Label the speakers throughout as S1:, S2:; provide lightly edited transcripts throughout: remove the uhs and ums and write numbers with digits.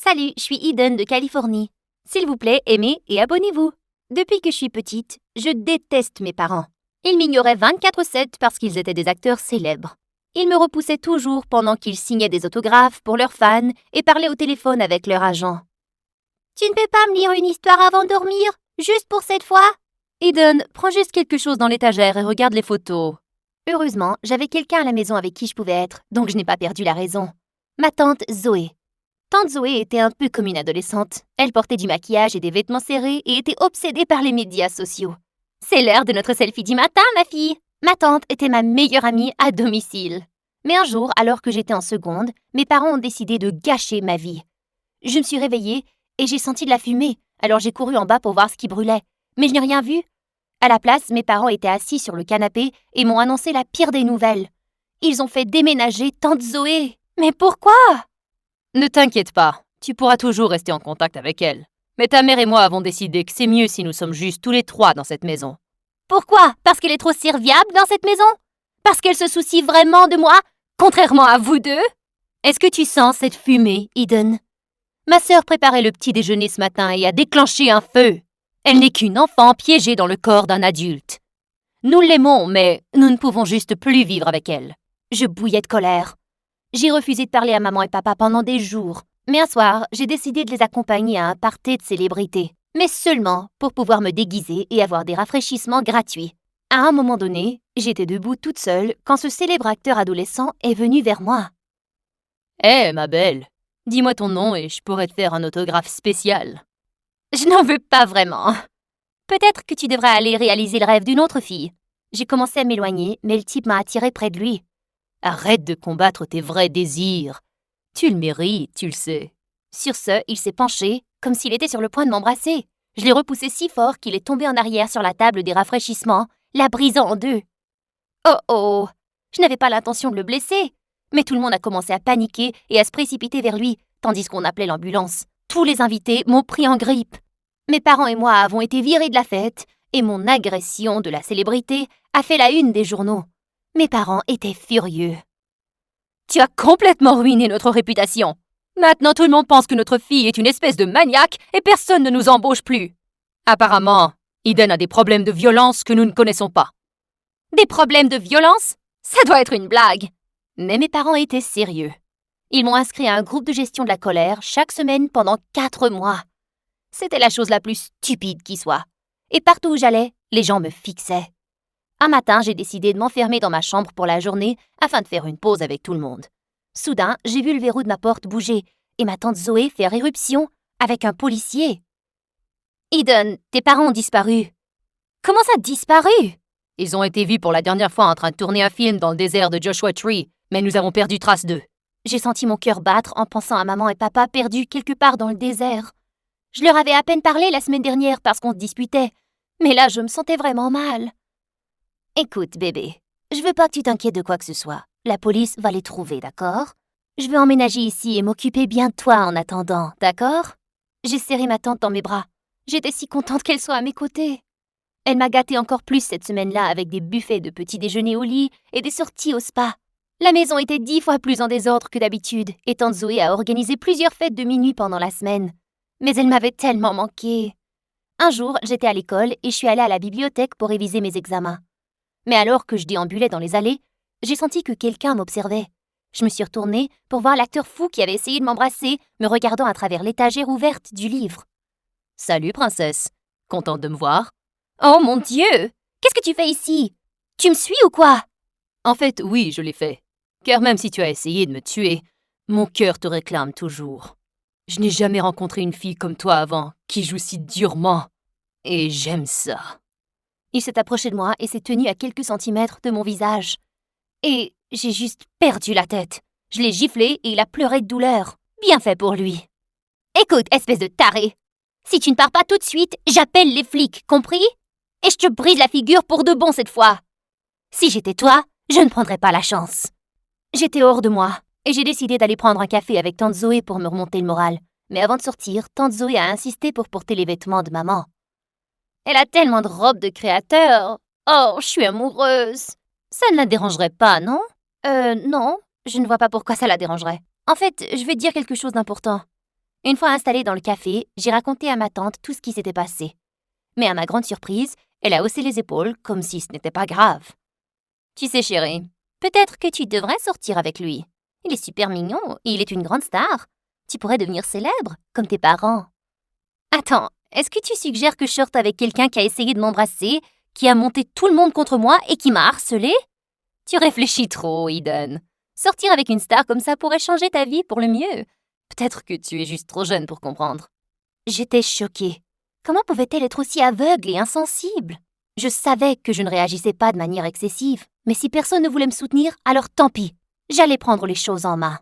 S1: Salut, je suis Eden de Californie. S'il vous plaît, aimez et abonnez-vous. Depuis que je suis petite, je déteste mes parents. Ils m'ignoraient 24/7 parce qu'ils étaient des acteurs célèbres. Ils me repoussaient toujours pendant qu'ils signaient des autographes pour leurs fans et parlaient au téléphone avec leur agent. Tu ne peux pas me lire une histoire avant de dormir, juste pour cette fois? Eden, prends juste quelque chose dans l'étagère et regarde les photos. Heureusement, j'avais quelqu'un à la maison avec qui je pouvais être, donc je n'ai pas perdu la raison. Ma tante Zoé. Tante Zoé était un peu comme une adolescente. Elle portait du maquillage et des vêtements serrés et était obsédée par les médias sociaux. C'est l'heure de notre selfie du matin, ma fille. Ma tante était ma meilleure amie à domicile. Mais un jour, alors que j'étais en seconde, mes parents ont décidé de gâcher ma vie. Je me suis réveillée et j'ai senti de la fumée, alors j'ai couru en bas pour voir ce qui brûlait. Mais je n'ai rien vu. À la place, mes parents étaient assis sur le canapé et m'ont annoncé la pire des nouvelles. Ils ont fait déménager tante Zoé. Mais pourquoi?
S2: Ne t'inquiète pas, tu pourras toujours rester en contact avec elle. Mais ta mère et moi avons décidé que c'est mieux si nous sommes juste tous les trois dans cette maison.
S1: Pourquoi? Parce qu'elle est trop serviable dans cette maison? Parce qu'elle se soucie vraiment de moi, contrairement à vous deux? Est-ce que tu sens cette fumée, Eden? Ma sœur préparait le petit déjeuner ce matin et a déclenché un feu. Elle n'est qu'une enfant piégée dans le corps d'un adulte. Nous l'aimons, mais nous ne pouvons juste plus vivre avec elle. Je bouillais de colère. J'ai refusé de parler à maman et papa pendant des jours. Mais un soir, j'ai décidé de les accompagner à un party de célébrités. Mais seulement pour pouvoir me déguiser et avoir des rafraîchissements gratuits. À un moment donné, j'étais debout toute seule quand ce célèbre acteur adolescent est venu vers moi.
S2: Hé, ma belle, dis-moi ton nom et je pourrais te faire un autographe spécial.
S1: Je n'en veux pas vraiment. Peut-être que tu devrais aller réaliser le rêve d'une autre fille. J'ai commencé à m'éloigner, mais le type m'a attiré près de lui.
S2: Arrête de combattre tes vrais désirs. Tu le mérites, tu le sais.
S1: Sur ce, il s'est penché, comme s'il était sur le point de m'embrasser. Je l'ai repoussé si fort qu'il est tombé en arrière sur la table des rafraîchissements, la brisant en deux. Oh oh! Je n'avais pas l'intention de le blesser. Mais tout le monde a commencé à paniquer et à se précipiter vers lui, tandis qu'on appelait l'ambulance. Tous les invités m'ont pris en grippe. Mes parents et moi avons été virés de la fête, et mon agression de la célébrité a fait la une des journaux. Mes parents étaient furieux.
S2: Tu as complètement ruiné notre réputation. Maintenant, tout le monde pense que notre fille est une espèce de maniaque et personne ne nous embauche plus. Apparemment, Eden a des problèmes de violence que nous ne connaissons pas.
S1: Des problèmes de violence? Ça doit être une blague. Mais mes parents étaient sérieux. Ils m'ont inscrit à un groupe de gestion de la colère chaque semaine pendant 4 mois. C'était la chose la plus stupide qui soit. Et partout où j'allais, les gens me fixaient. Un matin, j'ai décidé de m'enfermer dans ma chambre pour la journée afin de faire une pause avec tout le monde. Soudain, j'ai vu le verrou de ma porte bouger et ma tante Zoé faire éruption avec un policier. Eden, tes parents ont disparu. Comment ça, disparu?
S2: Ils ont été vus pour la dernière fois en train de tourner un film dans le désert de Joshua Tree, mais nous avons perdu trace d'eux.
S1: J'ai senti mon cœur battre en pensant à maman et papa perdus quelque part dans le désert. Je leur avais à peine parlé la semaine dernière parce qu'on se disputait, mais là, je me sentais vraiment mal. Écoute, bébé, je veux pas que tu t'inquiètes de quoi que ce soit. La police va les trouver, d'accord? Je vais emménager ici et m'occuper bien de toi en attendant, d'accord? J'ai serré ma tante dans mes bras. J'étais si contente qu'elle soit à mes côtés. Elle m'a gâtée encore plus cette semaine-là avec des buffets de petits déjeuners au lit et des sorties au spa. La maison était 10 fois plus en désordre que d'habitude et tante Zoé a organisé plusieurs fêtes de minuit pendant la semaine. Mais elle m'avait tellement manqué. Un jour, j'étais à l'école et je suis allée à la bibliothèque pour réviser mes examens. Mais alors que je déambulais dans les allées, j'ai senti que quelqu'un m'observait. Je me suis retournée pour voir l'acteur fou qui avait essayé de m'embrasser, me regardant à travers l'étagère ouverte du livre.
S2: « Salut, princesse. Contente de me voir? »
S1: Oh mon Dieu! Qu'est-ce que tu fais ici? Tu me suis ou quoi?
S2: En fait, oui, je l'ai fait. Car même si tu as essayé de me tuer, mon cœur te réclame toujours. Je n'ai jamais rencontré une fille comme toi avant, qui joue si durement. Et j'aime ça.
S1: Il s'est approché de moi et s'est tenu à quelques centimètres de mon visage. Et j'ai juste perdu la tête. Je l'ai giflé et il a pleuré de douleur. Bien fait pour lui. Écoute, espèce de taré. Si tu ne pars pas tout de suite, j'appelle les flics, compris? Et je te brise la figure pour de bon cette fois. Si j'étais toi, je ne prendrais pas la chance. J'étais hors de moi et j'ai décidé d'aller prendre un café avec tante Zoé pour me remonter le moral. Mais avant de sortir, tante Zoé a insisté pour porter les vêtements de maman. Elle a tellement de robes de créateur. Oh, je suis amoureuse. Ça ne la dérangerait pas, non? Non, je ne vois pas pourquoi ça la dérangerait. En fait, je vais te dire quelque chose d'important. Une fois installée dans le café, j'ai raconté à ma tante tout ce qui s'était passé. Mais à ma grande surprise, elle a haussé les épaules comme si ce n'était pas grave. Tu sais, chérie, peut-être que tu devrais sortir avec lui. Il est super mignon et il est une grande star. Tu pourrais devenir célèbre, comme tes parents. Attends, est-ce que tu suggères que je sorte avec quelqu'un qui a essayé de m'embrasser, qui a monté tout le monde contre moi et qui m'a harcelée? Tu réfléchis trop, Eden. Sortir avec une star comme ça pourrait changer ta vie pour le mieux. Peut-être que tu es juste trop jeune pour comprendre. J'étais choquée. Comment pouvait-elle être aussi aveugle et insensible? Je savais que je ne réagissais pas de manière excessive, mais si personne ne voulait me soutenir, alors tant pis. J'allais prendre les choses en main.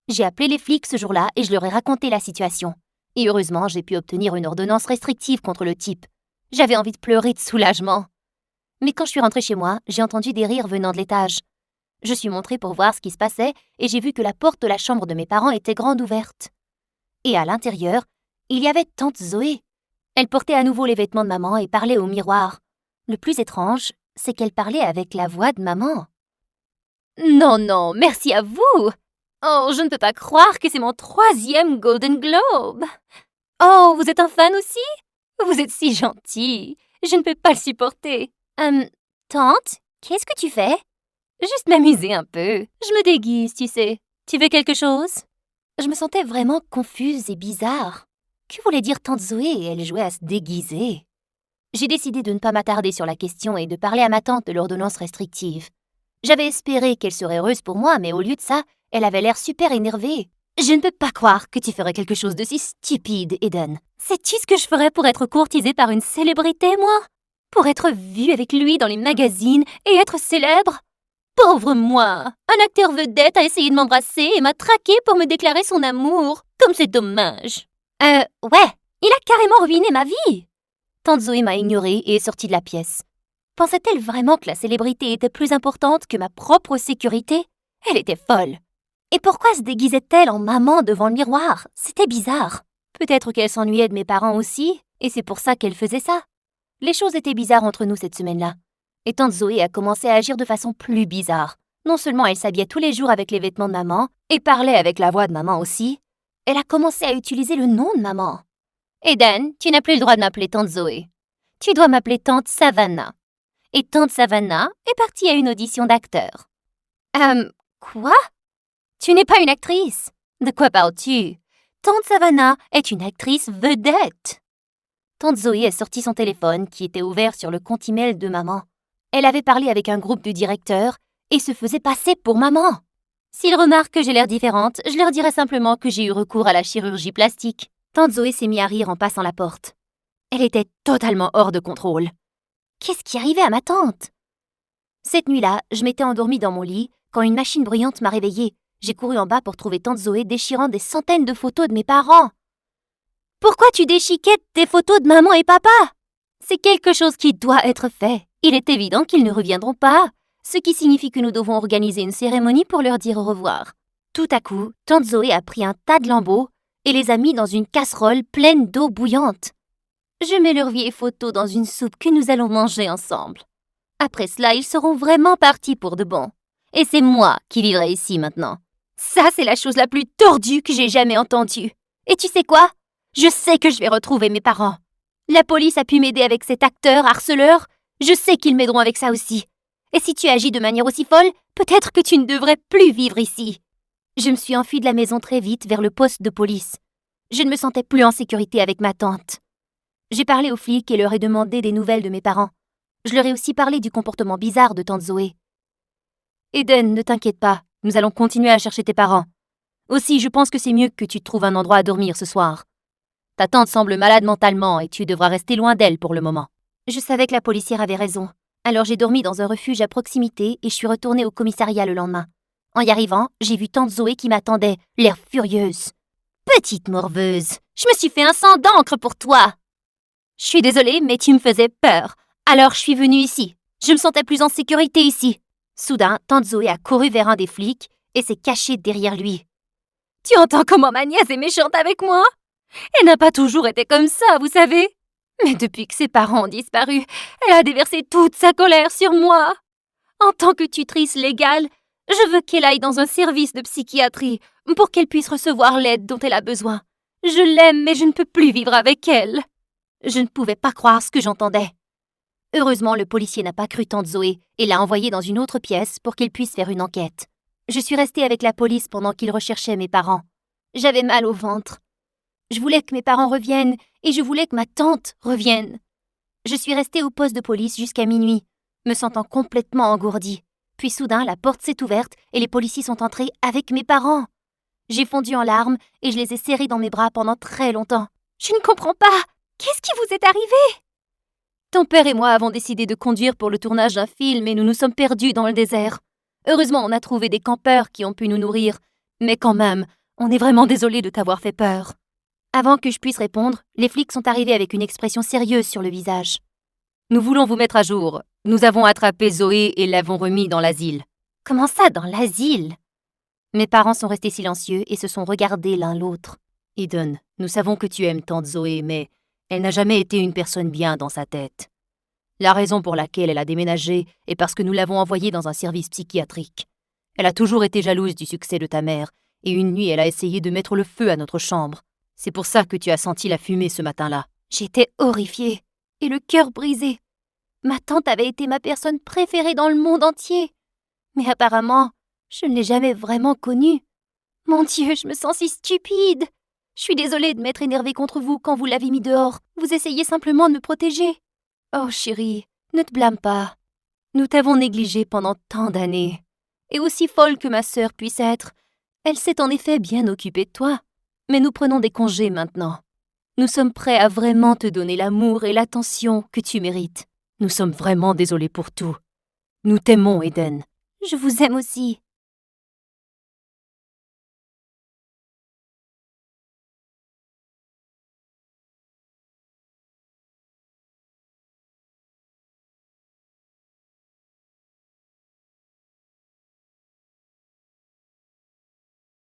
S1: J'ai appelé les flics ce jour-là et je leur ai raconté la situation. Et heureusement, j'ai pu obtenir une ordonnance restrictive contre le type. J'avais envie de pleurer de soulagement. Mais quand je suis rentrée chez moi, j'ai entendu des rires venant de l'étage. Je suis montrée pour voir ce qui se passait et j'ai vu que la porte de la chambre de mes parents était grande ouverte. Et à l'intérieur, il y avait tante Zoé. Elle portait à nouveau les vêtements de maman et parlait au miroir. Le plus étrange, c'est qu'elle parlait avec la voix de maman. Non, non, merci à vous! Oh, je ne peux pas croire que c'est mon 3e Golden Globe! Oh, vous êtes un fan aussi? Vous êtes si gentil! Je ne peux pas le supporter. Tante, qu'est-ce que tu fais? Juste m'amuser un peu. Je me déguise, tu sais. Tu veux quelque chose? Je me sentais vraiment confuse et bizarre. Que voulait dire tante Zoé? Elle jouait à se déguiser. J'ai décidé de ne pas m'attarder sur la question et de parler à ma tante de l'ordonnance restrictive. J'avais espéré qu'elle serait heureuse pour moi, mais au lieu de ça, elle avait l'air super énervée. Je ne peux pas croire que tu ferais quelque chose de si stupide, Eden. Sais-tu ce que je ferais pour être courtisée par une célébrité, moi? Pour être vue avec lui dans les magazines et être célèbre? Pauvre moi! Un acteur vedette a essayé de m'embrasser et m'a traqué pour me déclarer son amour. Comme c'est dommage. Ouais, il a carrément ruiné ma vie! Tante Zoé m'a ignorée et est sortie de la pièce. Pensait-elle vraiment que la célébrité était plus importante que ma propre sécurité? Elle était folle. Et pourquoi se déguisait-elle en maman devant le miroir? C'était bizarre. Peut-être qu'elle s'ennuyait de mes parents aussi, et c'est pour ça qu'elle faisait ça. Les choses étaient bizarres entre nous cette semaine-là. Et tante Zoé a commencé à agir de façon plus bizarre. Non seulement elle s'habillait tous les jours avec les vêtements de maman, et parlait avec la voix de maman aussi, elle a commencé à utiliser le nom de maman. Eden, tu n'as plus le droit de m'appeler tante Zoé. Tu dois m'appeler tante Savannah. Et tante Savannah est partie à une audition d'acteur. Quoi? Tu n'es pas une actrice. De quoi parles-tu? Tante Savannah est une actrice vedette. Tante Zoé a sorti son téléphone qui était ouvert sur le compte email de maman. Elle avait parlé avec un groupe de directeurs et se faisait passer pour maman. S'ils remarquent que j'ai l'air différente, je leur dirai simplement que j'ai eu recours à la chirurgie plastique. Tante Zoé s'est mise à rire en passant la porte. Elle était totalement hors de contrôle. Qu'est-ce qui arrivait à ma tante? Cette nuit-là, je m'étais endormie dans mon lit quand une machine bruyante m'a réveillée. J'ai couru en bas pour trouver tante Zoé déchirant des centaines de photos de mes parents. Pourquoi tu déchiquettes tes photos de maman et papa? C'est quelque chose qui doit être fait. Il est évident qu'ils ne reviendront pas, ce qui signifie que nous devons organiser une cérémonie pour leur dire au revoir. Tout à coup, tante Zoé a pris un tas de lambeaux et les a mis dans une casserole pleine d'eau bouillante. Je mets leurs vieilles photos dans une soupe que nous allons manger ensemble. Après cela, ils seront vraiment partis pour de bon. Et c'est moi qui vivrai ici maintenant. Ça, c'est la chose la plus tordue que j'ai jamais entendue. Et tu sais quoi? Je sais que je vais retrouver mes parents. La police a pu m'aider avec cet acteur harceleur. Je sais qu'ils m'aideront avec ça aussi. Et si tu agis de manière aussi folle, peut-être que tu ne devrais plus vivre ici. Je me suis enfuie de la maison très vite vers le poste de police. Je ne me sentais plus en sécurité avec ma tante. J'ai parlé aux flics et leur ai demandé des nouvelles de mes parents. Je leur ai aussi parlé du comportement bizarre de tante Zoé. Eden, ne t'inquiète pas, nous allons continuer à chercher tes parents. Aussi, je pense que c'est mieux que tu te trouves un endroit à dormir ce soir. Ta tante semble malade mentalement et tu devras rester loin d'elle pour le moment. Je savais que la policière avait raison. Alors j'ai dormi dans un refuge à proximité et je suis retournée au commissariat le lendemain. En y arrivant, j'ai vu tante Zoé qui m'attendait, l'air furieuse. Petite morveuse, je me suis fait un sang d'encre pour toi. Je suis désolée, mais tu me faisais peur. Alors je suis venue ici. Je me sentais plus en sécurité ici. Soudain, tante Zoé a couru vers un des flics et s'est cachée derrière lui. Tu entends comment ma nièce est méchante avec moi? Elle n'a pas toujours été comme ça, vous savez. Mais depuis que ses parents ont disparu, elle a déversé toute sa colère sur moi. En tant que tutrice légale, je veux qu'elle aille dans un service de psychiatrie pour qu'elle puisse recevoir l'aide dont elle a besoin.
S2: Je l'aime, mais je ne peux plus vivre avec elle. »
S1: Je ne pouvais pas croire ce que j'entendais. Heureusement, le policier n'a pas cru tante Zoé et l'a envoyé dans une autre pièce pour qu'il puisse faire une enquête. Je suis restée avec la police pendant qu'ils recherchaient mes parents. J'avais mal au ventre. Je voulais que mes parents reviennent et je voulais que ma tante revienne. Je suis restée au poste de police jusqu'à minuit, me sentant complètement engourdie. Puis soudain, la porte s'est ouverte et les policiers sont entrés avec mes parents. J'ai fondu en larmes et je les ai serrés dans mes bras pendant très longtemps. Je ne comprends pas. Qu'est-ce qui vous est arrivé? Ton père et moi avons décidé de conduire pour le tournage d'un film et nous nous sommes perdus dans le désert. Heureusement, on a trouvé des campeurs qui ont pu nous nourrir. Mais quand même, on est vraiment désolé de t'avoir fait peur. Avant que je puisse répondre, les flics sont arrivés avec une expression sérieuse sur le visage.
S2: Nous voulons vous mettre à jour. Nous avons attrapé Zoé et l'avons remis dans l'asile.
S1: Comment ça, dans l'asile? Mes parents sont restés silencieux et se sont regardés l'un l'autre.
S2: Eden, nous savons que tu aimes tante Zoé, mais elle n'a jamais été une personne bien dans sa tête. La raison pour laquelle elle a déménagé est parce que nous l'avons envoyée dans un service psychiatrique. Elle a toujours été jalouse du succès de ta mère, et une nuit elle a essayé de mettre le feu à notre chambre. C'est pour ça que tu as senti la fumée ce matin-là.
S1: J'étais horrifiée et le cœur brisé. Ma tante avait été ma personne préférée dans le monde entier. Mais apparemment, je ne l'ai jamais vraiment connue. Mon Dieu, je me sens si stupide. Je suis désolée de m'être énervée contre vous quand vous l'avez mis dehors. Vous essayez simplement de me protéger. Oh chérie, ne te blâme pas. Nous t'avons négligée pendant tant d'années. Et aussi folle que ma sœur puisse être, elle s'est en effet bien occupée de toi. Mais nous prenons des congés maintenant. Nous sommes prêts à vraiment te donner l'amour et l'attention que tu mérites.
S2: Nous sommes vraiment désolés pour tout. Nous t'aimons, Eden.
S1: Je vous aime aussi.